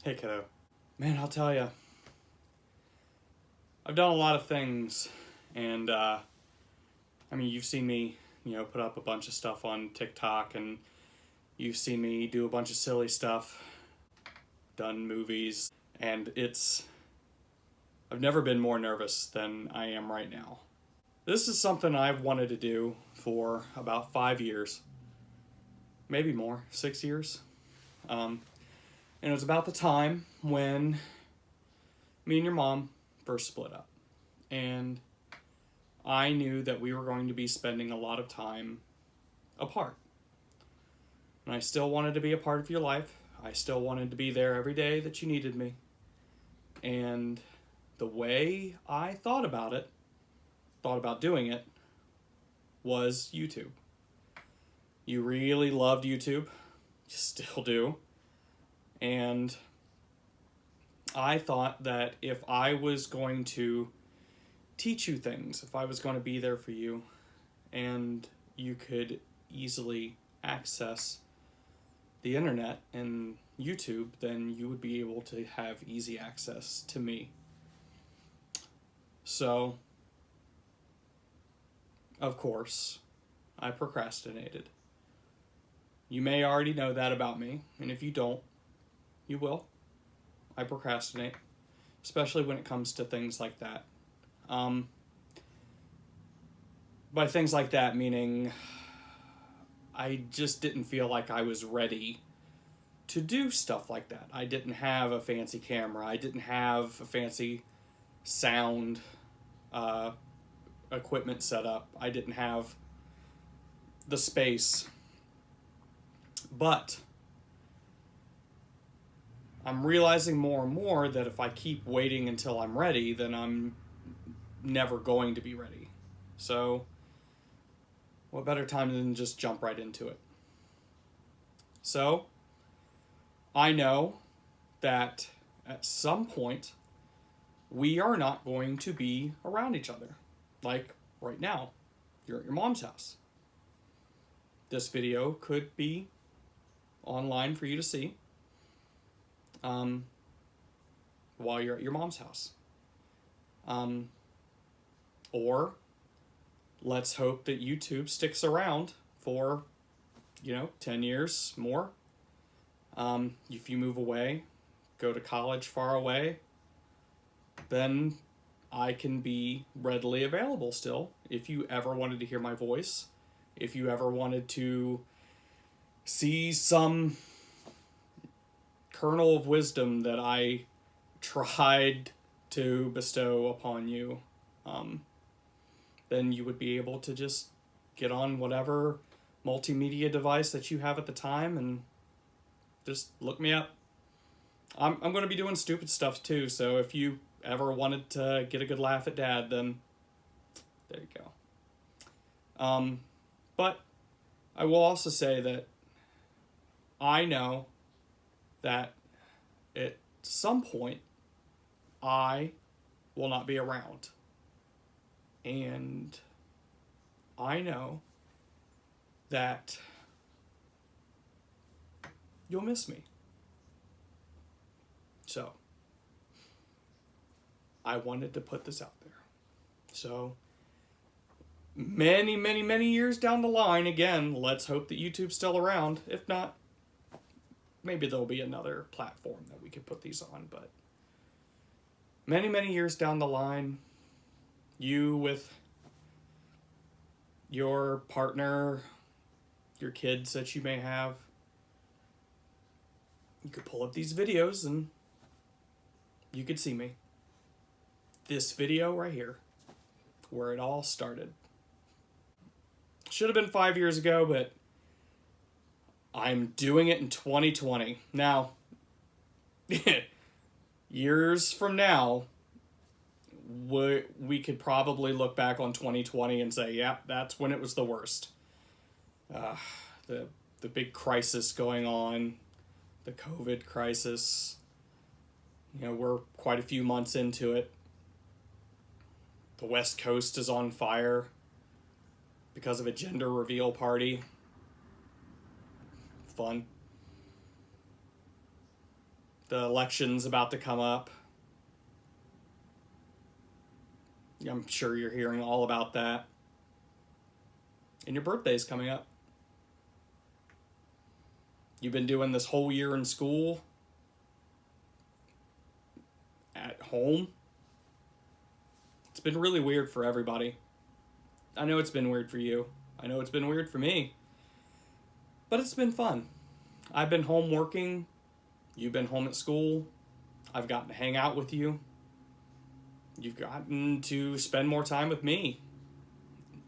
Hey, kiddo. Man, I'll tell you, I've done a lot of things, and you've seen me, put up a bunch of stuff on TikTok, and you've seen me do a bunch of silly stuff, done movies, and I've never been more nervous than I am right now. This is something I've wanted to do for about 5 years, maybe more, 6 years. And it was about the time when me and your mom first split up. And I knew that we were going to be spending a lot of time apart. And I still wanted to be a part of your life. I still wanted to be there every day that you needed me. And the way I thought about doing it, was YouTube. You really loved YouTube. You still do. And I thought that if I was going to teach you things, if I was going to be there for you, and you could easily access the internet and YouTube, then you would be able to have easy access to me. So, of course, I procrastinated. You may already know that about me, and if you don't, you will. I procrastinate, especially when it comes to things like that. By things like that, meaning I just didn't feel like I was ready to do stuff like that. I didn't have a fancy camera. I didn't have a fancy sound equipment set up. I didn't have the space. But I'm realizing more and more that if I keep waiting until I'm ready, then I'm never going to be ready. So, what better time than just jump right into it? So, I know that at some point, we are not going to be around each other. Like right now, you're at your mom's house. This video could be online for you to see while you're at your mom's house. Or let's hope that YouTube sticks around for, 10 years more. If you move away, go to college far away, then I can be readily available still. If you ever wanted to hear my voice, if you ever wanted to see some kernel of wisdom that I tried to bestow upon you, then you would be able to just get on whatever multimedia device that you have at the time and just look me up. I'm going to be doing stupid stuff too, so if you ever wanted to get a good laugh at Dad, then there you go. But I will also say that I know that at some point I will not be around. And I know that you'll miss me. So, I wanted to put this out there. So, many, many, many years down the line, again, let's hope that YouTube's still around. If not, maybe there'll be another platform that we could put these on. But many, many years down the line, you with your partner, your kids that you may have, you could pull up these videos and you could see me. This video right here, where it all started. Should have been 5 years ago, but I'm doing it in 2020. Now, years from now, we could probably look back on 2020 and say, yeah, that's when it was the worst. The big crisis going on, the COVID crisis. We're quite a few months into it. The West Coast is on fire because of a gender reveal party. Fun. The election's about to come up. I'm sure you're hearing all about that. And your birthday's coming up. You've been doing this whole year in school, at home. It's been really weird for everybody. I know it's been weird for you. I know it's been weird for me. But it's been fun. I've been home working. You've been home at school. I've gotten to hang out with you. You've gotten to spend more time with me.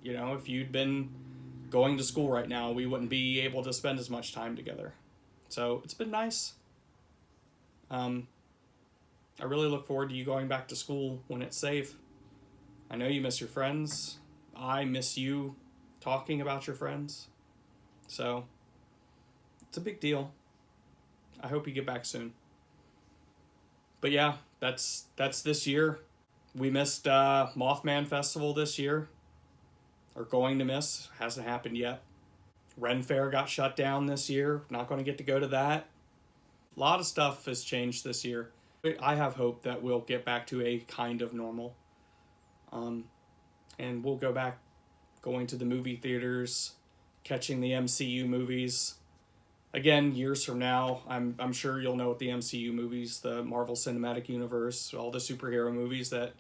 You know, if you'd been going to school right now, we wouldn't be able to spend as much time together. So it's been nice. I really look forward to you going back to school when it's safe. I know you miss your friends. I miss you talking about your friends. So it's a big deal. I hope you get back soon. But yeah, that's this year. We missed Mothman Festival this year. Or going to miss. Hasn't happened yet. Ren Fair got shut down this year. Not going to get to go to that. A lot of stuff has changed this year. I have hope that we'll get back to a kind of normal. And we'll go back going to the movie theaters, catching the MCU movies. Again, years from now, I'm sure you'll know what the MCU movies, the Marvel Cinematic Universe, all the superhero movies that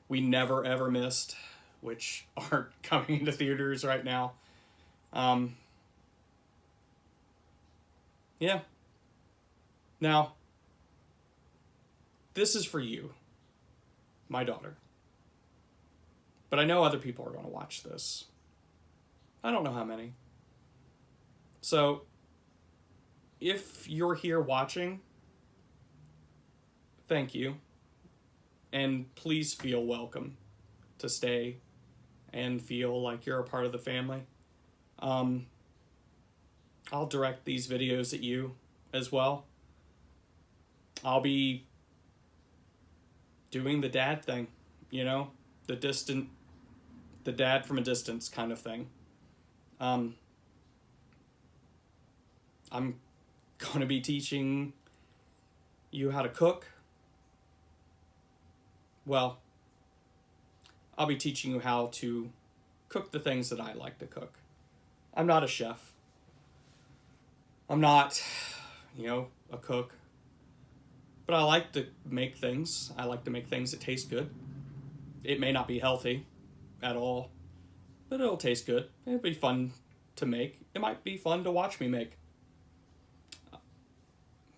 we never ever missed, which aren't coming into theaters right now. Yeah. Now, this is for you, my daughter. But I know other people are going to watch this. I don't know how many. So, if you're here watching, thank you. And please feel welcome to stay and feel like you're a part of the family. I'll direct these videos at you as well. I'll be doing the dad thing, you know, the dad from a distance kind of thing. I'm going to be teaching you how to cook. Well, I'll be teaching you how to cook the things that I like to cook. I'm not a chef. I'm not, a cook. But I like to make things. I like to make things that taste good. It may not be healthy at all, but it'll taste good. It'll be fun to make. It might be fun to watch me make.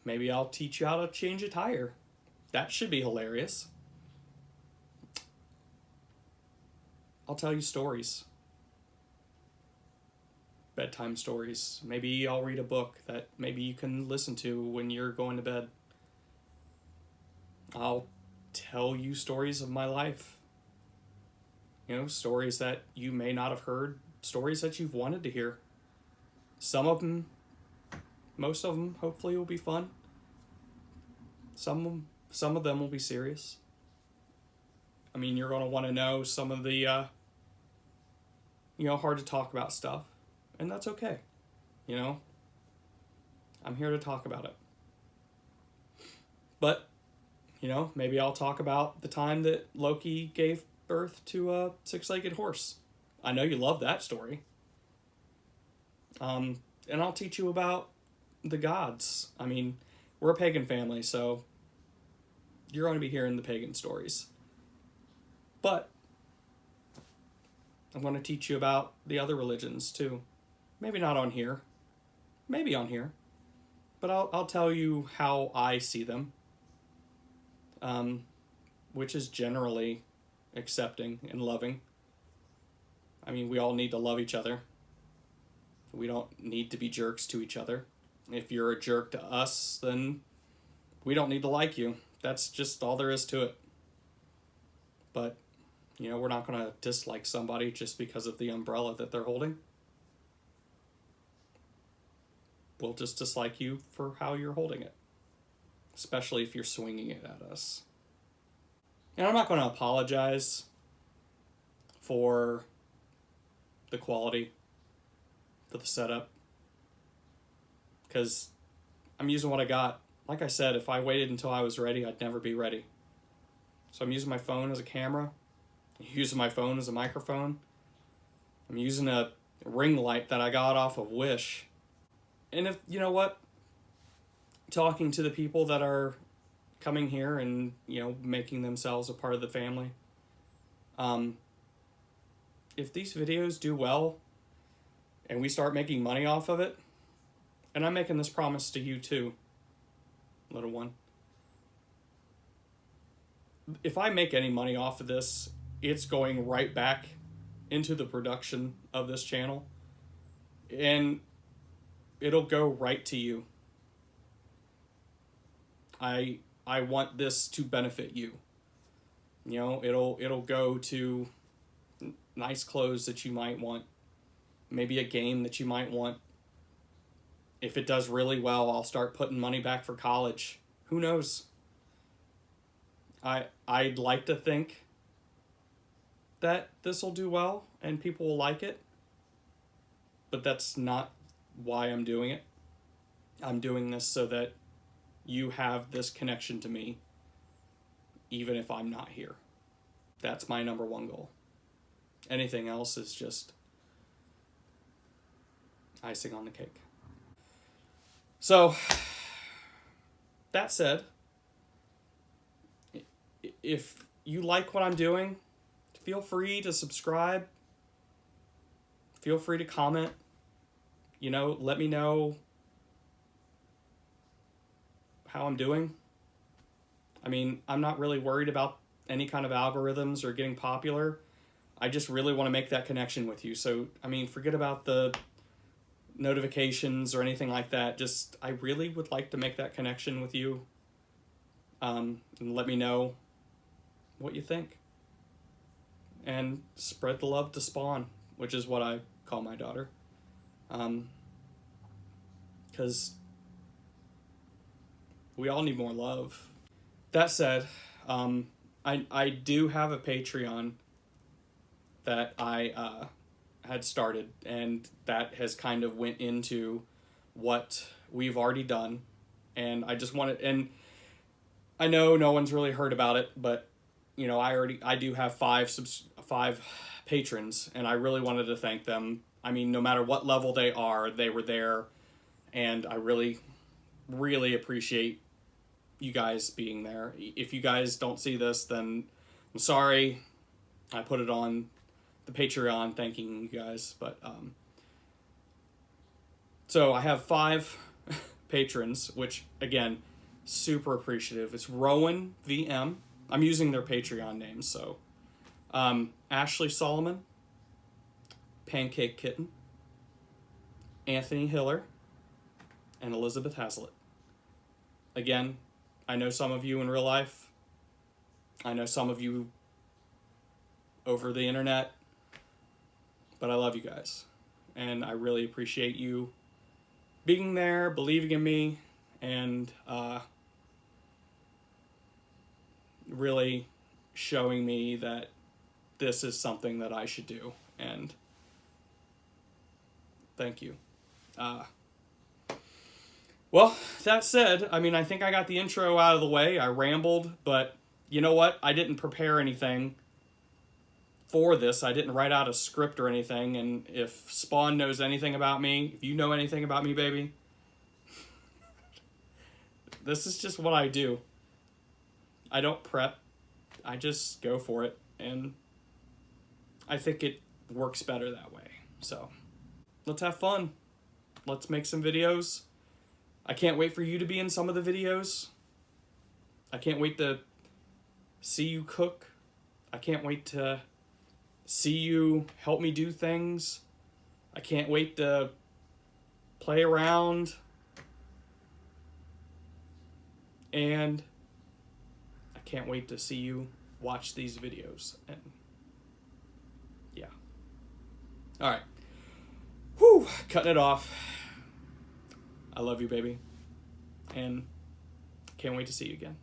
Maybe I'll teach you how to change a tire. That should be hilarious. I'll tell you stories. Bedtime stories. Maybe I'll read a book that maybe you can listen to when you're going to bed. I'll tell you stories of my life. Stories that you may not have heard. Stories that you've wanted to hear. Some of them, most of them, hopefully will be fun. Some of them will be serious. I mean, you're going to want to know some of the, hard to talk about stuff. And that's okay. I'm here to talk about it. But, maybe I'll talk about the time that Loki gave birth to a six-legged horse. I know you love that story. And I'll teach you about the gods. I mean, we're a pagan family, so you're going to be hearing the pagan stories. But I'm going to teach you about the other religions too. Maybe not on here. Maybe on here. But I'll tell you how I see them. Which is generally accepting and loving. I mean, we all need to love each other. We don't need to be jerks to each other. If you're a jerk to us, then we don't need to like you. That's just all there is to it. But, we're not going to dislike somebody just because of the umbrella that they're holding. We'll just dislike you for how you're holding it. Especially if you're swinging it at us. And I'm not going to apologize for the quality, for the setup. Because I'm using what I got. like I said, if I waited until I was ready, I'd never be ready. So I'm using my phone as a camera. I'm using my phone as a microphone. I'm using a ring light that I got off of Wish. And if, you know what, talking to the people that are coming here and, making themselves a part of the family. If these videos do well and we start making money off of it, and I'm making this promise to you too, little one. If I make any money off of this, it's going right back into the production of this channel, and it'll go right to you. I want this to benefit you. It'll go to nice clothes that you might want, maybe a game that you might want. If it does really well, I'll start putting money back for college. Who knows? I'd like to think that this will do well and people will like it, but that's not why I'm doing it. I'm doing this so that you have this connection to me, even if I'm not here. That's my number one goal. Anything else is just icing on the cake. So, that said, if you like what I'm doing, feel free to subscribe. Feel free to comment. Let me know how I'm doing. I mean, I'm not really worried about any kind of algorithms or getting popular. I just really want to make that connection with you. So, forget about the notifications or anything like that. Just, I really would like to make that connection with you. And let me know what you think. And spread the love to Spawn, which is what I call my daughter. Because we all need more love. That said, I do have a Patreon that I had started, and that has kind of went into what we've already done. And I just wanted, and I know no one's really heard about it, but I do have five patrons, and I really wanted to thank them. No matter what level they are, they were there, and I really, really appreciate you guys being there. If you guys don't see this, then I'm sorry. I put it on the Patreon thanking you guys, but so I have 5 patrons, which again, super appreciative. It's Rowan VM. I'm using their Patreon names, so Ashley Solomon, Pancake Kitten, Anthony Hiller, and Elizabeth Hazlitt. Again, I know some of you in real life. I know some of you over the internet, but I love you guys, and I really appreciate you being there, believing in me, and really showing me that this is something that I should do, and thank you. Well, that said, I think I got the intro out of the way. I rambled, but you know what? I didn't prepare anything for this. I didn't write out a script or anything, and if Spawn knows anything about me, if you know anything about me, baby, this is just what I do. I don't prep. I just go for it, and I think it works better that way. So, let's have fun. Let's make some videos. I can't wait for you to be in some of the videos. I can't wait to see you cook. I can't wait to see you help me do things. I can't wait to play around. And I can't wait to see you watch these videos. And yeah. All right. Whew, cutting it off. I love you, baby. And can't wait to see you again.